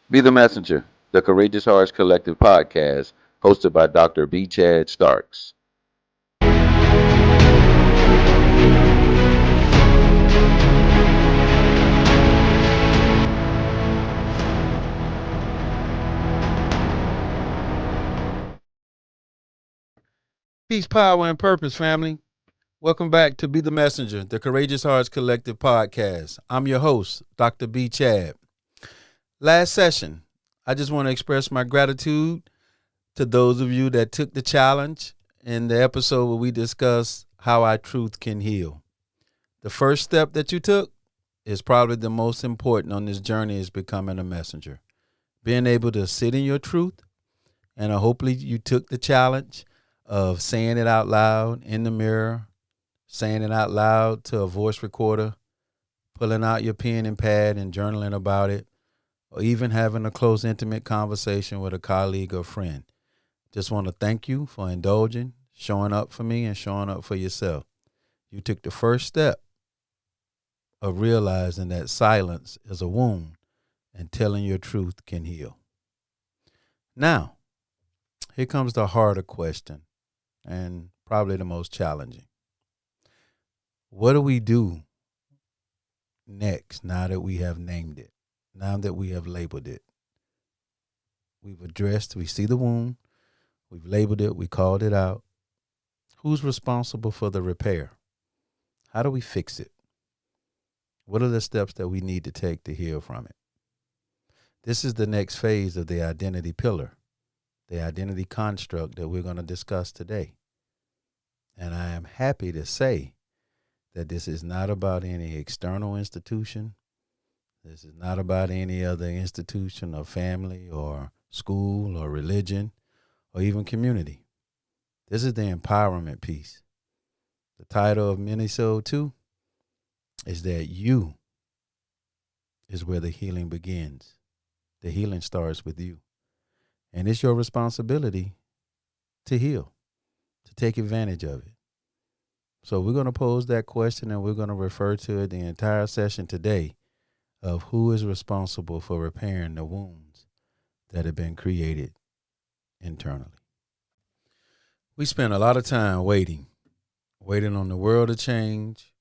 Be the Messenger, the Courageous Hearts Collective podcast, hosted by Dr. B. Chad Starks. Peace, power, and purpose, family. Welcome back to Be the Messenger, the Courageous Hearts Collective podcast. I'm your host, Dr. B. Chad. Last session, I just want to express my gratitude to those of you that took the challenge in the episode where we discussed how our truth can heal. The first step that you took is probably the most important on this journey is becoming a messenger. Being able to sit in your truth, and hopefully you took the challenge of saying it out loud in the mirror, saying it out loud to a voice recorder, pulling out your pen and pad and journaling about it, or even having a close, intimate conversation with a colleague or friend. Just want to thank you for indulging, showing up for me, and showing up for yourself. You took the first step of realizing that silence is a wound and telling your truth can heal. Now, here comes the harder question and probably the most challenging. What do we do next now that we have named it, now that we have labeled it? We've addressed, we see the wound, we've labeled it, we called it out. Who's responsible for the repair? How do we fix it? What are the steps that we need to take to heal from it? This is the next phase of the identity pillar, the identity construct that we're going to discuss today. And I am happy to say that this is not about any external institution. This is not about any other institution or family or school or religion or even community. This is the empowerment piece. The title of Mini-Sode 2 is that you is where the healing begins. The healing starts with you. And it's your responsibility to heal, to take advantage of it. So we're going to pose that question and we're going to refer to it the entire session today of who is responsible for repairing the wounds that have been created internally. We spend a lot of time waiting on the world to change,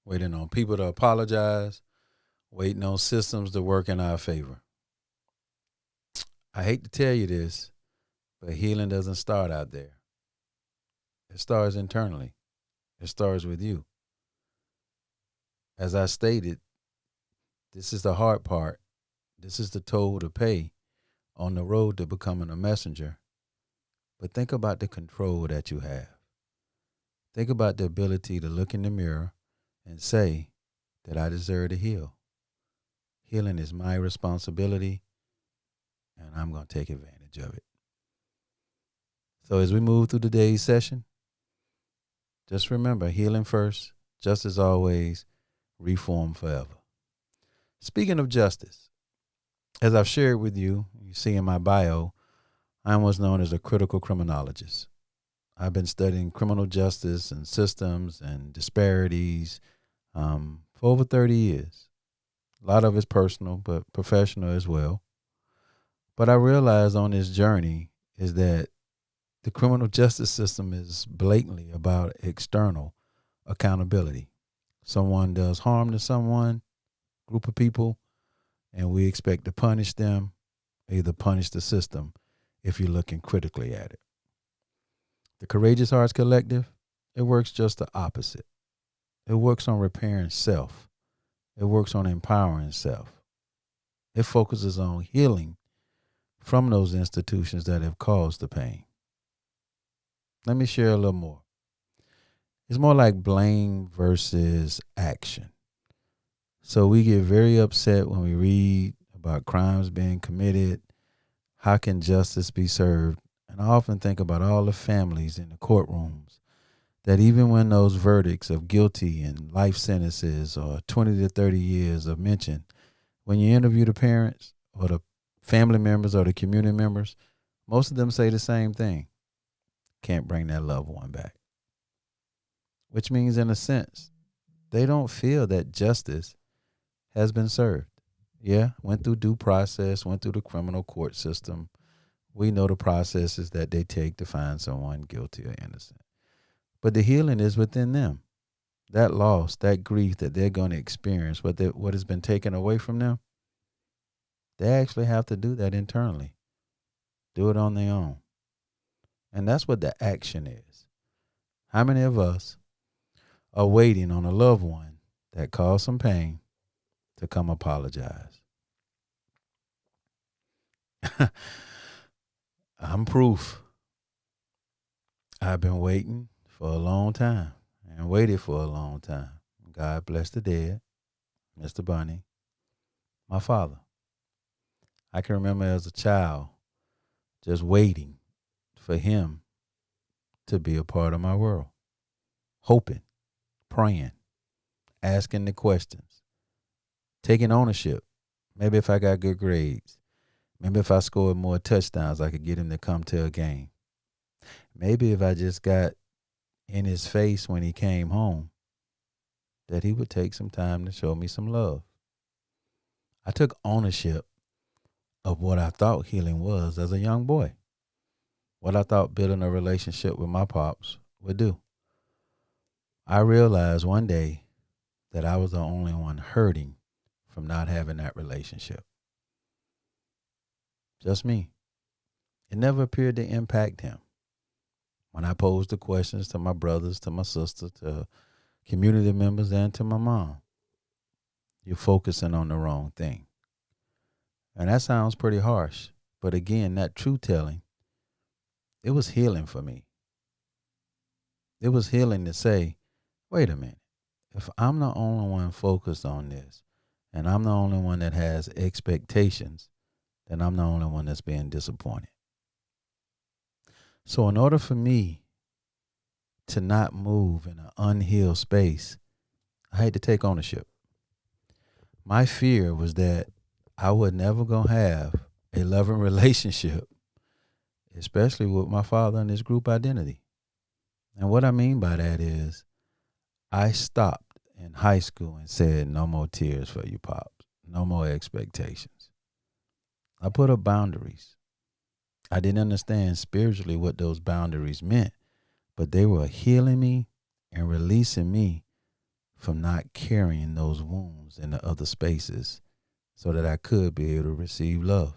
waiting on people to apologize, waiting on systems to work in our favor. I hate to tell you this, but healing doesn't start out there. It starts internally. It starts with you. As I stated, this is the hard part. This is the toll to pay on the road to becoming a messenger. But think about the control that you have. Think about the ability to look in the mirror and say that I deserve to heal. Healing is my responsibility, and I'm going to take advantage of it. So as we move through today's session, just remember, healing first, justice always, reform forever. Speaking of justice, as I've shared with you, you see in my bio, I'm what's known as a critical criminologist. I've been studying criminal justice and systems and disparities for over 30 years. A lot of it's personal, but professional as well. But I realized on this journey is that the criminal justice system is blatantly about external accountability. Someone does harm to someone, group of people, and we expect to punish them, either punish the system if you're looking critically at it. The Courageous Hearts Collective, it works just the opposite. It works on repairing self. It works on empowering self. It focuses on healing from those institutions that have caused the pain. Let me share a little more. It's more like blame versus action. So we get very upset when we read about crimes being committed. How can justice be served? And I often think about all the families in the courtrooms that even when those verdicts of guilty and life sentences or 20 to 30 years are mentioned, when you interview the parents or the family members or the community members, most of them say the same thing. Can't bring that loved one back. Which means, in a sense, they don't feel that justice has been served. Yeah, went through due process, went through the criminal court system. We know the processes that they take to find someone guilty or innocent. But the healing is within them. That loss, that grief that they're going to experience, what has been taken away from them, they actually have to do that internally, do it on their own. And that's what the action is. How many of us are waiting on a loved one that caused some pain to come apologize? I'm proof. I've been waiting for a long time and waited for a long time. God bless the dead, Mr. Bunny, my father. I can remember as a child just waiting for him to be a part of my world, hoping, praying, asking the questions, taking ownership. Maybe if I got good grades, maybe if I scored more touchdowns, I could get him to come to a game. Maybe if I just got in his face when he came home, that he would take some time to show me some love. I took ownership of what I thought healing was as a young boy, what I thought building a relationship with my pops would do. I realized one day that I was the only one hurting from not having that relationship. Just me. It never appeared to impact him. When I posed the questions to my brothers, to my sister, to community members, and to my mom, you're focusing on the wrong thing. And that sounds pretty harsh. But again, that truth telling, it was healing for me. It was healing to say, wait a minute. If I'm the only one focused on this, and I'm the only one that has expectations, then I'm the only one that's being disappointed. So in order for me to not move in an unhealed space, I had to take ownership. My fear was that I was never going to have a loving relationship, especially with my father and his group identity. And what I mean by that is I stopped in high school and said, no more tears for you, Pops. No more expectations. I put up boundaries. I didn't understand spiritually what those boundaries meant, but they were healing me and releasing me from not carrying those wounds in the other spaces so that I could be able to receive love.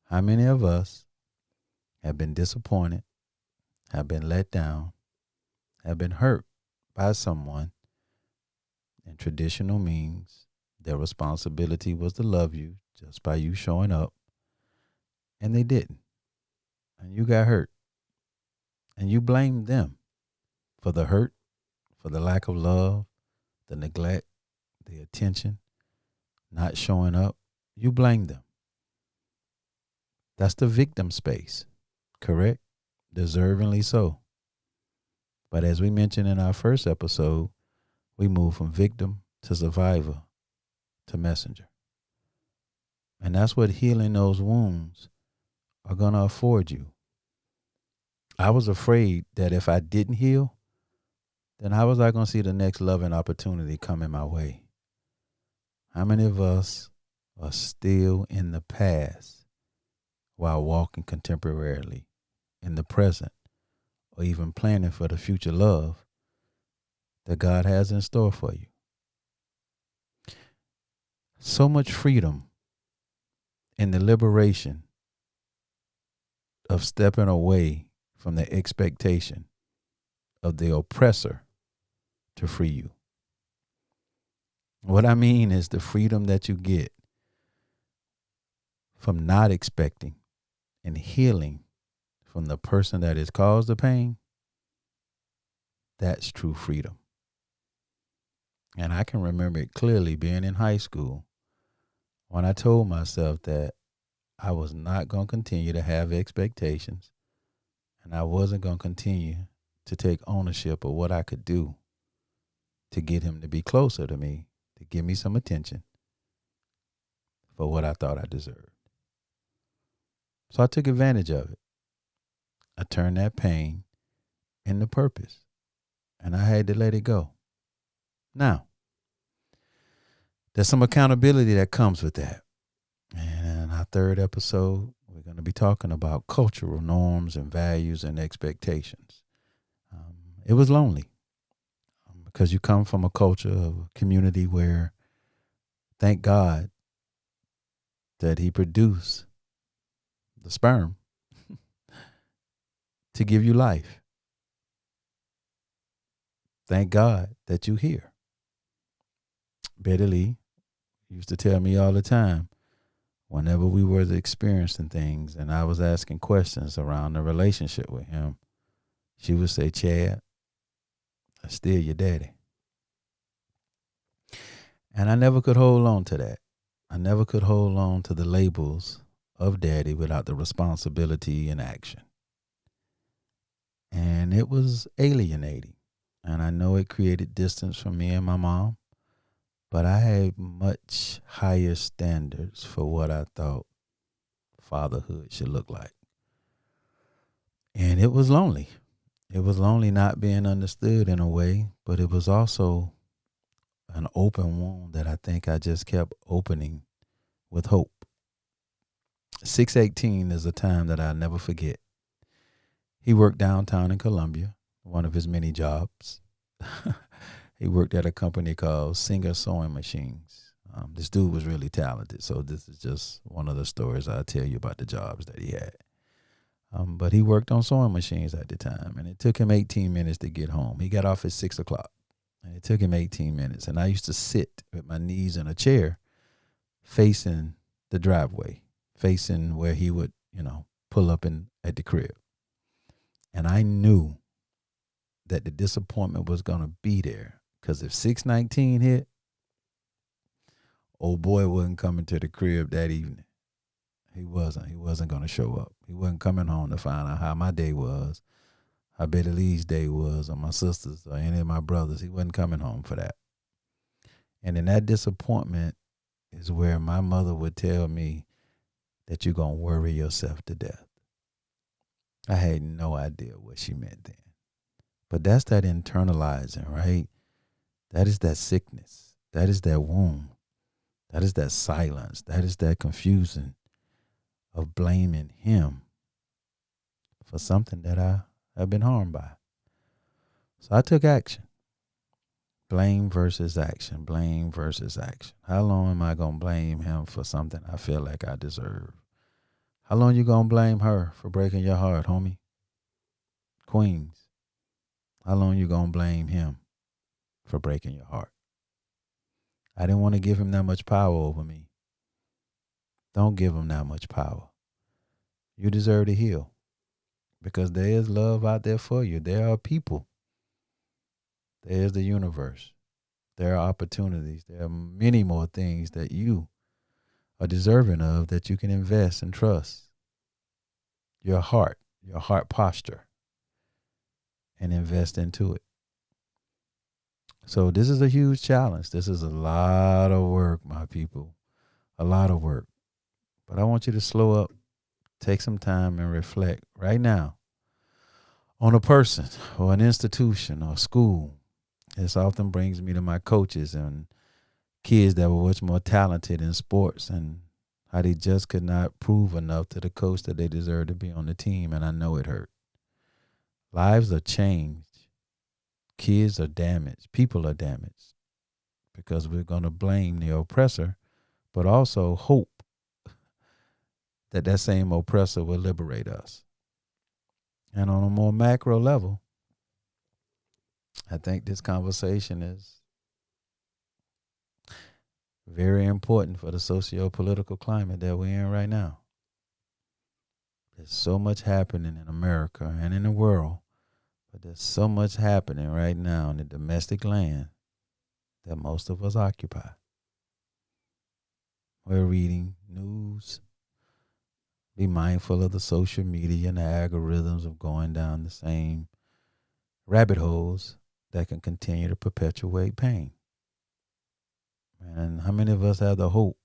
How many of us have been disappointed, have been let down, have been hurt by someone in traditional means? Their responsibility was to love you just by you showing up, and they didn't. And you got hurt. And you blamed them for the hurt, for the lack of love, the neglect, the attention, not showing up. You blame them. That's the victim space, correct? Deservingly so. But as we mentioned in our first episode, we move from victim to survivor to messenger. And that's what healing those wounds are going to afford you. I was afraid that if I didn't heal, then how was I going to see the next loving opportunity coming my way? How many of us are still in the past while walking contemporarily in the present, or even planning for the future love that God has in store for you? So much freedom in the liberation of stepping away from the expectation of the oppressor to free you. What I mean is the freedom that you get from not expecting and healing from the person that has caused the pain. That's true freedom. And I can remember it clearly being in high school when I told myself that I was not going to continue to have expectations, and I wasn't going to continue to take ownership of what I could do to get him to be closer to me, to give me some attention for what I thought I deserved. So I took advantage of it. I turned that pain into purpose, and I had to let it go. Now, there's some accountability that comes with that. And in our third episode, we're going to be talking about cultural norms and values and expectations. It was lonely because you come from a culture of a community where, thank God, that he produced the sperm to give you life. Thank God that you here. Betty Lee used to tell me all the time, whenever we were experiencing things and I was asking questions around the relationship with him, she would say, Chad, I'm still your daddy. And I never could hold on to that. I never could hold on to the labels of daddy without the responsibility and action. And it was alienating. And I know it created distance from me and my mom, but I had much higher standards for what I thought fatherhood should look like. And it was lonely. It was lonely not being understood in a way, but it was also an open wound that I think I just kept opening with hope. 618 is a time that I'll never forget. He worked downtown in Columbia, one of his many jobs. He worked at a company called Singer Sewing Machines. This dude was really talented, so this is just one of the stories I'll tell you about the jobs that he had. But he worked on sewing machines at the time, and it took him 18 minutes to get home. He got off at 6 o'clock, and it took him 18 minutes. And I used to sit with my knees in a chair facing the driveway, facing where he would, pull up at the crib. And I knew that the disappointment was going to be there, because if 619 hit, old boy wasn't coming to the crib that evening. He wasn't going to show up. He wasn't coming home to find out how my day was, how Betty Lee's day was, or my sister's, or any of my brothers. He wasn't coming home for that. And in that disappointment is where my mother would tell me that you're going to worry yourself to death. I had no idea what she meant then. But that's that internalizing, right? That is that sickness. That is that wound. That is that silence. That is that confusion of blaming him for something that I have been harmed by. So I took action. Blame versus action. Blame versus action. How long am I going to blame him for something I feel like I deserve? How long you going to blame her for breaking your heart, homie? Queens. How long you going to blame him for breaking your heart? I didn't want to give him that much power over me. Don't give him that much power. You deserve to heal, because there is love out there for you. There are people. There is the universe. There are opportunities. There are many more things that you are deserving of that you can invest and trust. Your heart posture, and invest into it. So this is a huge challenge. This is a lot of work, my people. A lot of work. But I want you to slow up, take some time and reflect right now on a person or an institution or school. This often brings me to my coaches and kids that were much more talented in sports, and how they just could not prove enough to the coach that they deserved to be on the team. And I know it hurt. Lives are changed. Kids are damaged. People are damaged, because we're going to blame the oppressor, but also hope that that same oppressor will liberate us. And on a more macro level, I think this conversation is very important for the socio-political climate that we're in right now. There's so much happening in America and in the world, but there's so much happening right now in the domestic land that most of us occupy. We're reading news. Be mindful of the social media and the algorithms of going down the same rabbit holes that can continue to perpetuate pain. And how many of us have the hope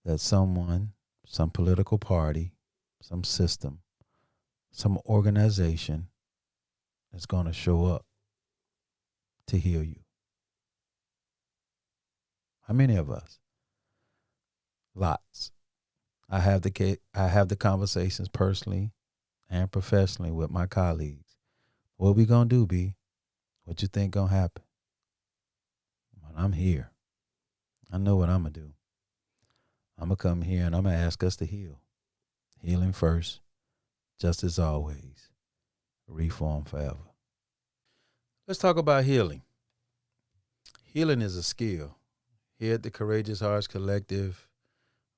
that someone, some political party, some system, some organization is going to show up to heal you? How many of us? Lots. I have the conversations personally and professionally with my colleagues. What we gonna do, B? What you think gonna happen? Well, I'm here. I know what I'm gonna do. I'm gonna come here and I'm gonna ask us to heal. Healing first, justice always, reform forever. Let's talk about healing. Healing is a skill. Here at the Courageous Hearts Collective,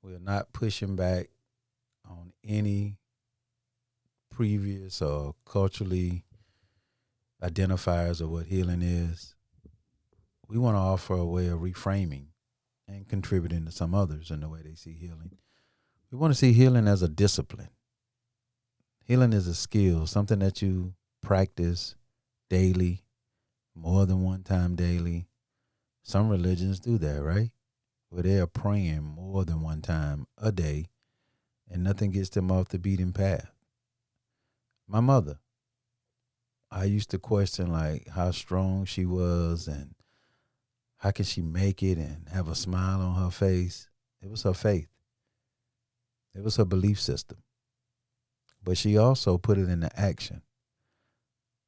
we're not pushing back on any previous or culturally identifiers of what healing is. We want to offer a way of reframing and contributing to some others in the way they see healing. We want to see healing as a discipline. Healing is a skill, something that you practice daily, more than one time daily. Some religions do that, right? Where they are praying more than one time a day and nothing gets them off the beaten path. My mother, I used to question like how strong she was and how could she make it and have a smile on her face. It was her faith. It was her belief system. But she also put it into action.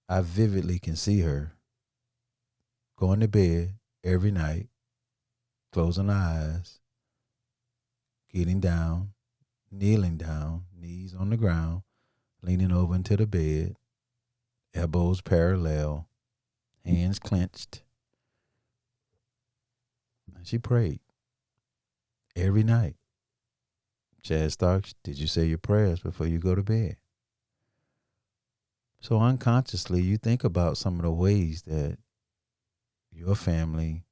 I vividly can see her going to bed every night, closing her eyes, getting down, kneeling down, knees on the ground, leaning over into the bed, elbows parallel, hands clenched. And she prayed every night. Chad Starks, did you say your prayers before you go to bed? So unconsciously, you think about some of the ways that your family,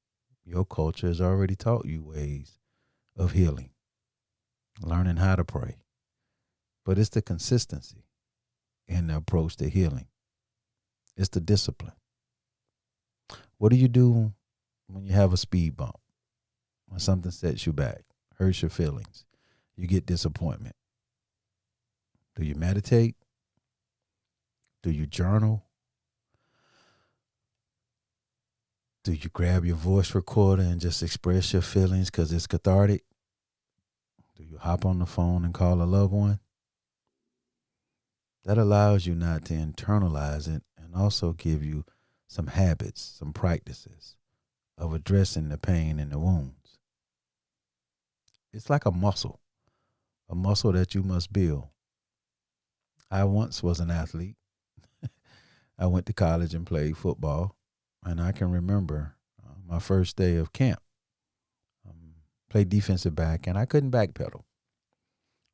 your culture has already taught you ways of healing, learning how to pray. But it's the consistency in the approach to healing. It's the discipline. What do you do when you have a speed bump? When something sets you back, hurts your feelings, you get disappointment. Do you meditate? Do you journal? Do you grab your voice recorder and just express your feelings because it's cathartic? Do you hop on the phone and call a loved one? That allows you not to internalize it and also give you some habits, some practices of addressing the pain and the wounds. It's like a muscle that you must build. I once was an athlete. I went to college and played football, and I can remember my first day of camp. Played defensive back, and I couldn't backpedal.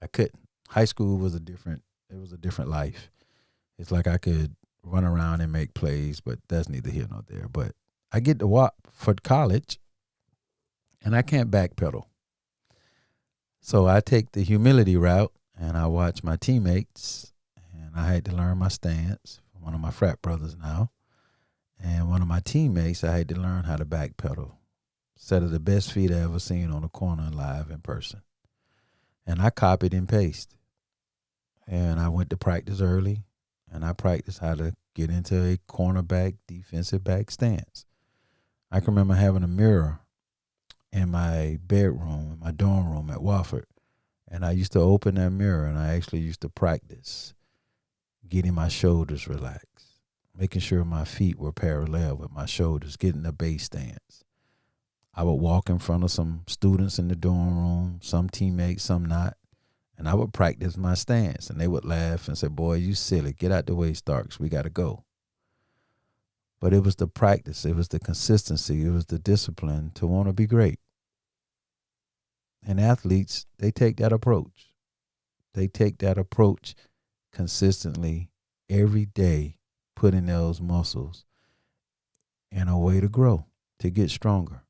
I couldn't. High school was it was a different life. It's like I could run around and make plays, but that's neither here nor there. But I get to walk for college, and I can't backpedal. So I take the humility route, and I watch my teammates, and I had to learn my stance from one of my frat brothers now. And one of my teammates, I had to learn how to backpedal. Set of the best feet I ever seen on the corner live in person. And I copied and pasted. And I went to practice early, and I practiced how to get into a cornerback, defensive back stance. I can remember having a mirror in my bedroom, in my dorm room at Wofford. And I used to open that mirror, and I actually used to practice getting my shoulders relaxed, making sure my feet were parallel with my shoulders, getting a base stance. I would walk in front of some students in the dorm room, some teammates, some not, and I would practice my stance. And they would laugh and say, "Boy, you silly. Get out the way, Starks. We got to go." But it was the practice. It was the consistency. It was the discipline to want to be great. And athletes, they take that approach. They take that approach consistently every day, putting those muscles in a way to grow, to get stronger.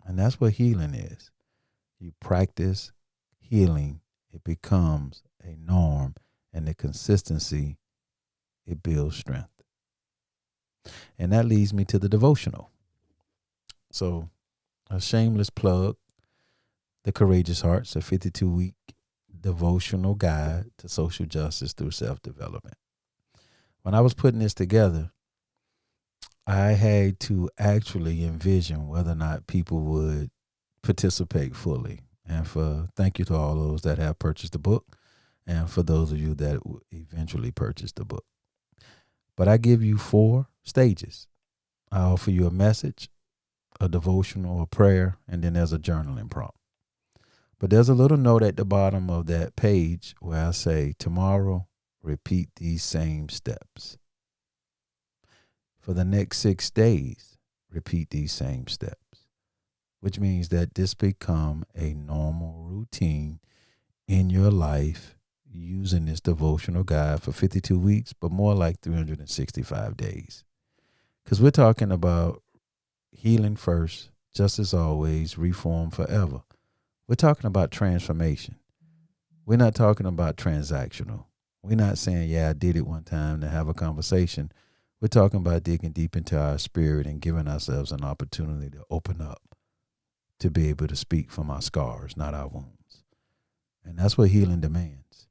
And that's what healing is. You practice healing, it becomes a norm, and the consistency, it builds strength. And that leads me to the devotional. So, a shameless plug, The Courageous Hearts, a 52-week devotional guide to social justice through self-development. When I was putting this together, I had to actually envision whether or not people would participate fully. And thank you to all those that have purchased the book, and for those of you that eventually purchase the book. But I give you 4 stages. I offer you a message, a devotional, a prayer, and then there's a journaling prompt. But there's a little note at the bottom of that page where I say, tomorrow, repeat these same steps. For the next 6 days, repeat these same steps, which means that this become a normal routine in your life using this devotional guide for 52 weeks, but more like 365 days. Because we're talking about healing first, just as always, reform forever. We're talking about transformation. We're not talking about transactional. We're not saying, yeah, I did it one time to have a conversation. We're talking about digging deep into our spirit and giving ourselves an opportunity to open up, to be able to speak from our scars, not our wounds. And that's what healing demands.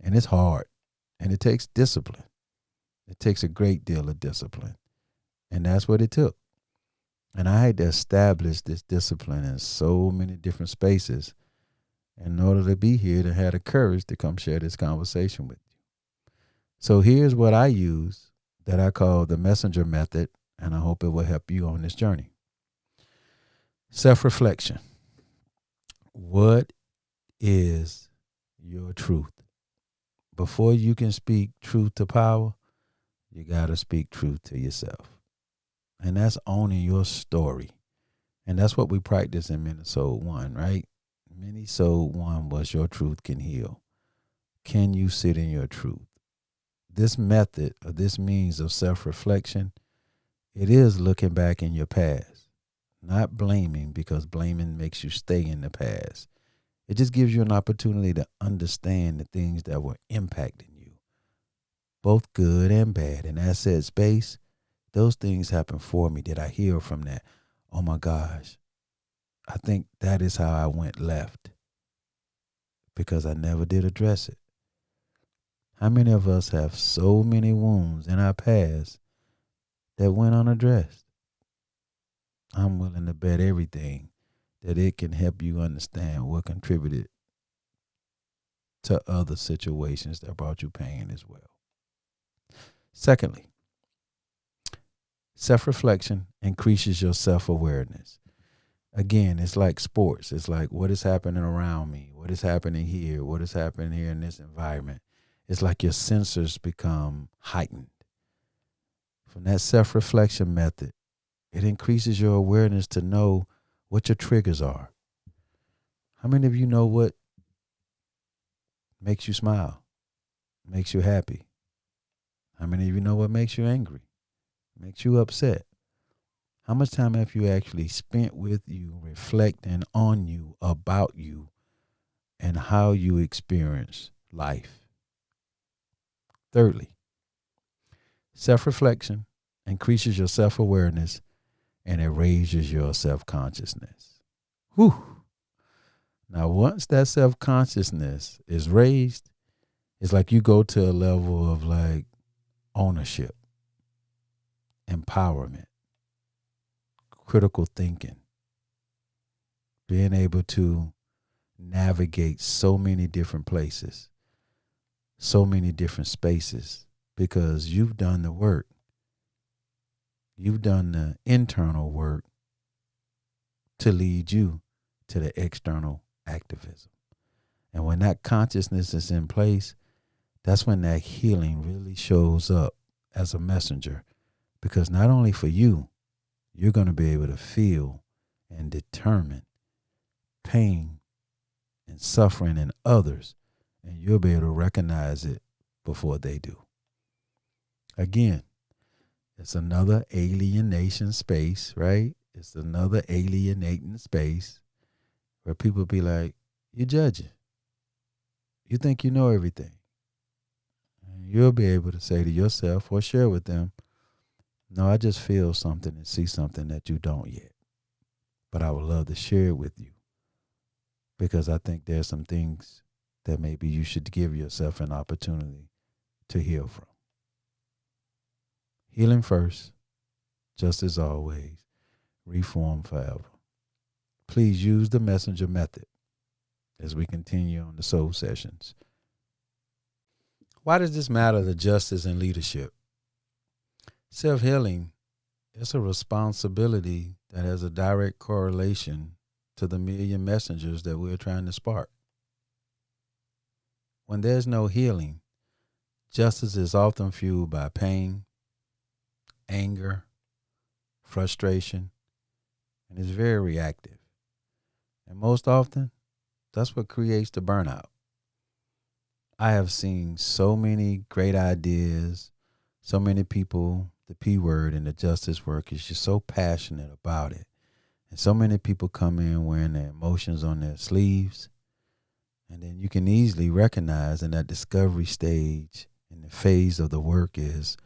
And it's hard. And it takes discipline. It takes a great deal of discipline. And that's what it took. And I had to establish this discipline in so many different spaces in order to be here, to have the courage to come share this conversation with you. So here's what I use that I call the messenger method, and I hope it will help you on this journey. Self-reflection. What is your truth? Before you can speak truth to power, you got to speak truth to yourself. And that's owning your story. And that's what we practice in Mini-Sode 1, right? Mini-Sode 1 was your truth can heal. Can you sit in your truth? This method or this means of self-reflection, it is looking back in your past, not blaming, because blaming makes you stay in the past. It just gives you an opportunity to understand the things that were impacting you, both good and bad. In that said space, those things happened for me. Did I heal from that? Oh my gosh. I think that is how I went left, because I never did address it. How many of us have so many wounds in our past that went unaddressed? I'm willing to bet everything that it can help you understand what contributed to other situations that brought you pain as well. Secondly, self-reflection increases your self-awareness. Again, it's like sports. It's like, what is happening around me? What is happening here? What is happening here in this environment? It's like your sensors become heightened. From that self-reflection method, it increases your awareness to know what your triggers are. How many of you know what makes you smile, makes you happy? How many of you know what makes you angry, makes you upset? How much time have you actually spent with you, reflecting on you, about you, and how you experience life? Thirdly, self-reflection increases your self-awareness and it raises your self-consciousness. Whew. Now, once that self-consciousness is raised, it's like you go to a level of like ownership, empowerment, critical thinking, being able to navigate so many different places, so many different spaces, because you've done the work. You've done the internal work to lead you to the external activism. And when that consciousness is in place, that's when that healing really shows up as a messenger. Because not only for you, you're going to be able to feel and determine pain and suffering in others, and you'll be able to recognize it before they do. Again, it's another alienation space, right? It's another alienating space where people be like, you're judging. You think you know everything. And you'll be able to say to yourself or share with them, no, I just feel something and see something that you don't yet. But I would love to share it with you, because I think there's some things that maybe you should give yourself an opportunity to heal from. Healing first, just as always, reform forever. Please use the messenger method as we continue on the soul sessions. Why does this matter to justice and leadership? Self-healing is a responsibility that has a direct correlation to the million messengers that we're trying to spark. When there's no healing, justice is often fueled by pain, anger, frustration, and is very reactive. And most often, that's what creates the burnout. I have seen so many great ideas, so many people, the P word in the justice work is just so passionate about it. And so many people come in wearing their emotions on their sleeves. And then you can easily recognize in that discovery stage, in the phase of the work is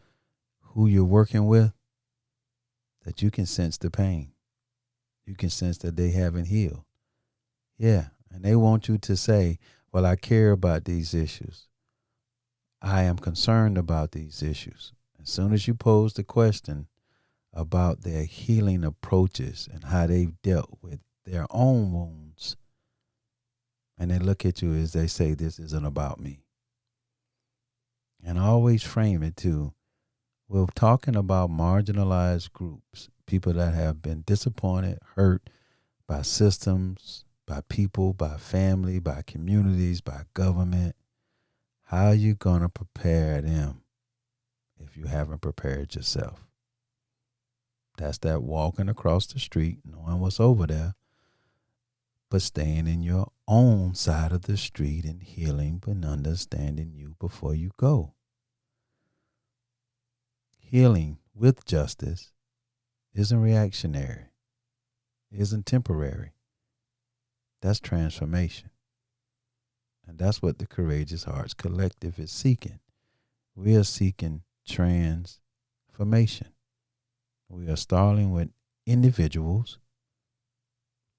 who you're working with, that you can sense the pain. You can sense that they haven't healed. Yeah, and they want you to say, well, I care about these issues. I am concerned about these issues. As soon as you pose the question about their healing approaches and how they've dealt with their own wounds, and they look at you as they say, this isn't about me. And I always frame it too. We're talking about marginalized groups, people that have been disappointed, hurt by systems, by people, by family, by communities, by government. How are you going to prepare them if you haven't prepared yourself? That's that walking across the street, knowing what's over there, but staying in your own side of the street and healing but understanding you before you go. Healing with justice isn't reactionary, isn't temporary. That's transformation. And that's what the Courageous Hearts Collective is seeking. We are seeking transformation. We are starting with individuals,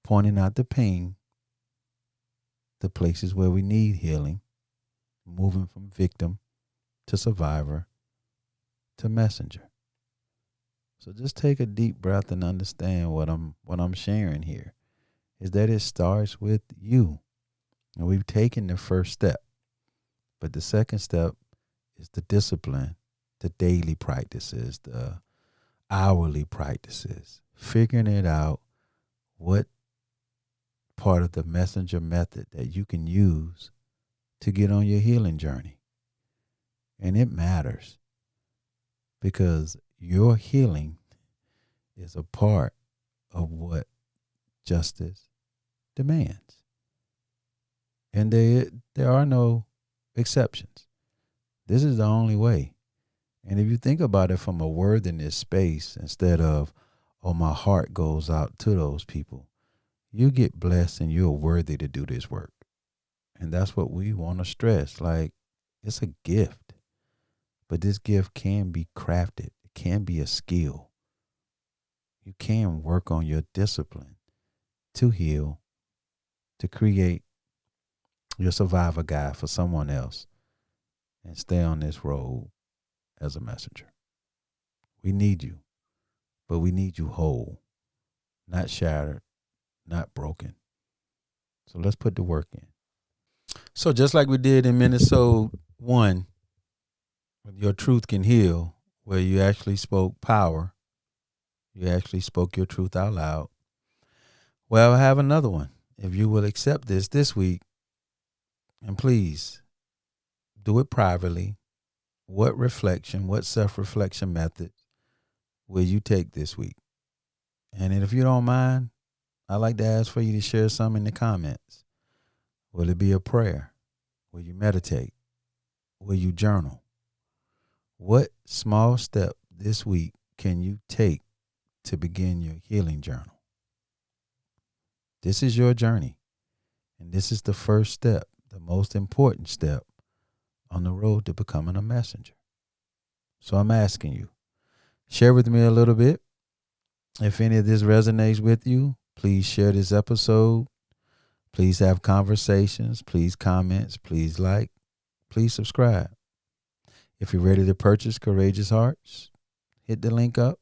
pointing out the pain, the places where we need healing, moving from victim to survivor to messenger. So just take a deep breath and understand what I'm sharing here is that it starts with you. And we've taken the first step. But the second step is the discipline, the daily practices, the hourly practices, figuring it out what part of the messenger method that you can use to get on your healing journey. And it matters because your healing is a part of what justice demands. And there are no exceptions. This is the only way. And if you think about it from a worthiness space, instead of, oh, my heart goes out to those people, you get blessed and you're worthy to do this work. And that's what we want to stress. Like, it's a gift. But this gift can be crafted. It can be a skill. You can work on your discipline to heal, to create your survivor guide for someone else, and stay on this road as a messenger. We need you, but we need you whole, not shattered, not broken. So let's put the work in. So just like we did in Mini-Sode 1, Your Truth Can Heal, where you actually spoke power, you actually spoke your truth out loud. Well, I have another one. If you will accept this week, and please do it privately. What reflection, what self-reflection method will you take this week? And if you don't mind, I'd like to ask for you to share some in the comments. Will it be a prayer? Will you meditate? Will you journal? What small step this week can you take to begin your healing journal? This is your journey. And this is the first step, the most important step on the road to becoming a messenger. So I'm asking you, share with me a little bit. If any of this resonates with you, please share this episode. Please have conversations. Please comment. Please like. Please subscribe. If you're ready to purchase Courageous Hearts, hit the link up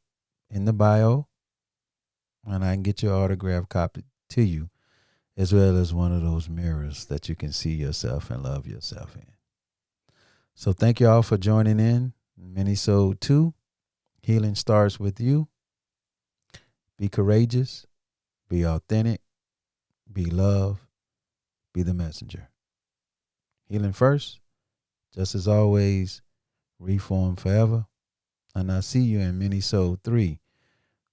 in the bio, and I can get your autographed copy to you, as well as one of those mirrors that you can see yourself and love yourself in. So thank you all for joining in. Mini-Sode 2, Healing Starts With You. Be courageous, be authentic, be love, be the messenger. Healing first, just as always, reform forever. And I see you in Mini-Sode 3,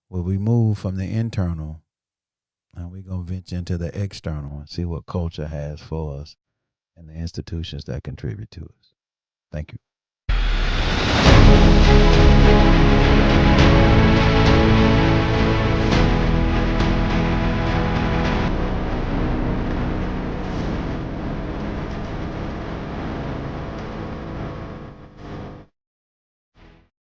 where we move from the internal and we're going to venture into the external and see what culture has for us and the institutions that contribute to us. Thank you.